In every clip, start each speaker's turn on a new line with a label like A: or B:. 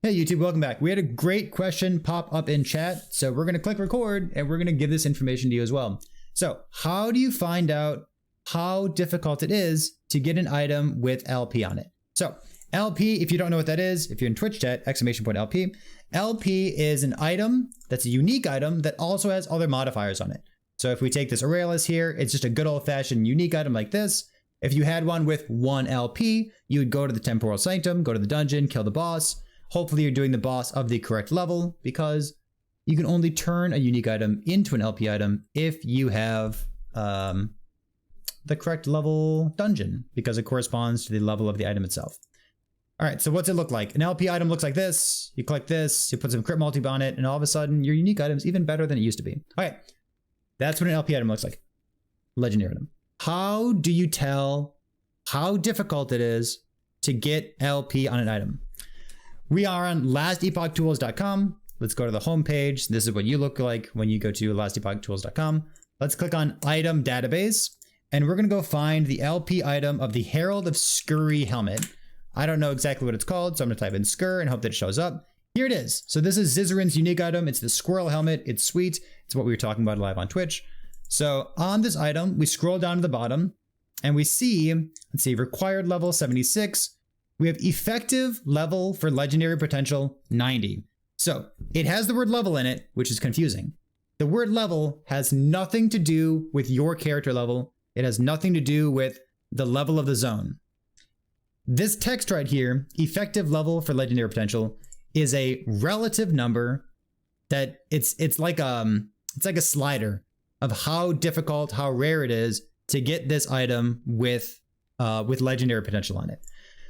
A: Hey YouTube, welcome back. We had a great question pop up in chat, so we're gonna click record and we're gonna give this information to you as well. So how do you find out how difficult it is to get an item with LP on it? So LP, if you don't know what that is, if you're in Twitch chat, !LP. LP is an item that's a unique item that also has other modifiers on it. So if we take this Aurelius here, it's just a good old fashioned unique item like this. If you had one with 1 LP, you would go to the Temporal Sanctum, go to the dungeon, kill the boss. Hopefully you're doing the boss of the correct level, because you can only turn a unique item into an LP item if you have the correct level dungeon, because it corresponds to the level of the item itself. All right, so what's it look like? An LP item looks like this. You click this, you put some crit multi on it, and all of a sudden your unique item is even better than it used to be. Okay, that's what an LP item looks like. Legendary item. How do you tell how difficult it is to get LP on an item? We are on lastepochtools.com. Let's go to the home page. This is what you look like when you go to lastepochtools.com. Let's click on item database, and we're going to go find the LP item of the Herald of Scurry helmet. I don't know exactly what it's called, so I'm going to type in Scur and hope that it shows up. Here it is. So this is Zizzarin's unique item. It's the squirrel helmet. It's sweet. It's what we were talking about live on Twitch. So on this item, we scroll down to the bottom and we see, let's see, required level 76. We have effective level for legendary potential 90. So it has the word level in it, which is confusing. The word level has nothing to do with your character level. It has nothing to do with the level of the zone. This text right here, effective level for legendary potential, is a relative number that it's like a slider of how difficult, how rare it is to get this item with legendary potential on it.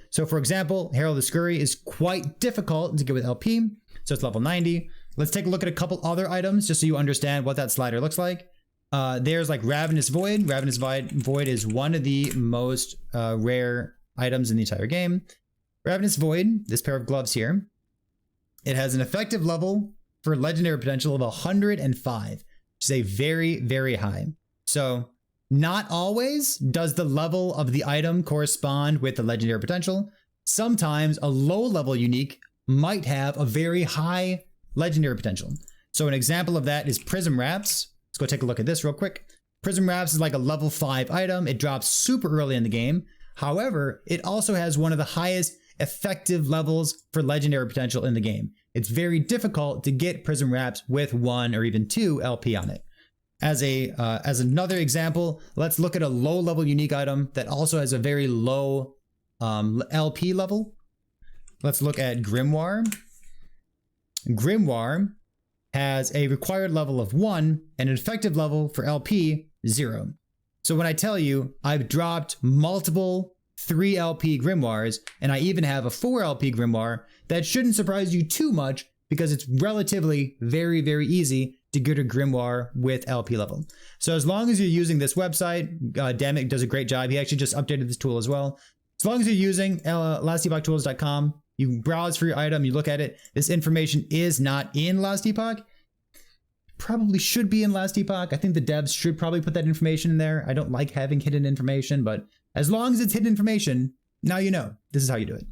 A: So for example, Herald of Scurry is quite difficult to get with LP, so it's level 90. Let's take a look at a couple other items just so you understand what that slider looks like. There's like Ravenous Void. Ravenous Void is one of the most rare items in the entire game. Ravenous Void, this pair of gloves here, it has an effective level for legendary potential of 105, which is a very, very high. So not always does the level of the item correspond with the legendary potential. Sometimes a low level unique might have a very high legendary potential. So an example of that is Prism Wraps. Let's go take a look at this real quick. Prism Wraps is like a level 5 item. It drops super early in the game. However, it also has one of the highest effective levels for legendary potential in the game. It's very difficult to get Prism Wraps with 1 or even 2 LP on it. As another example, let's look at a low level unique item that also has a very low LP level. Let's look at Grimoire. Grimoire has a required level of 1 and an effective level for LP 0. So when I tell you I've dropped multiple 3 LP Grimoires, and I even have a 4 LP Grimoire, that shouldn't surprise you too much, because it's relatively very, very easy to get a Grimoire with LP level. So as long as you're using this website, Dammitt does a great job. He actually just updated this tool as well. As long as you're using lastepochtools.com, you browse for your item, you look at it. This information is not in Last Epoch. Probably should be in Last Epoch. I think the devs should probably put that information in there. I don't like having hidden information, but as long as it's hidden information, now you know. This is how you do it.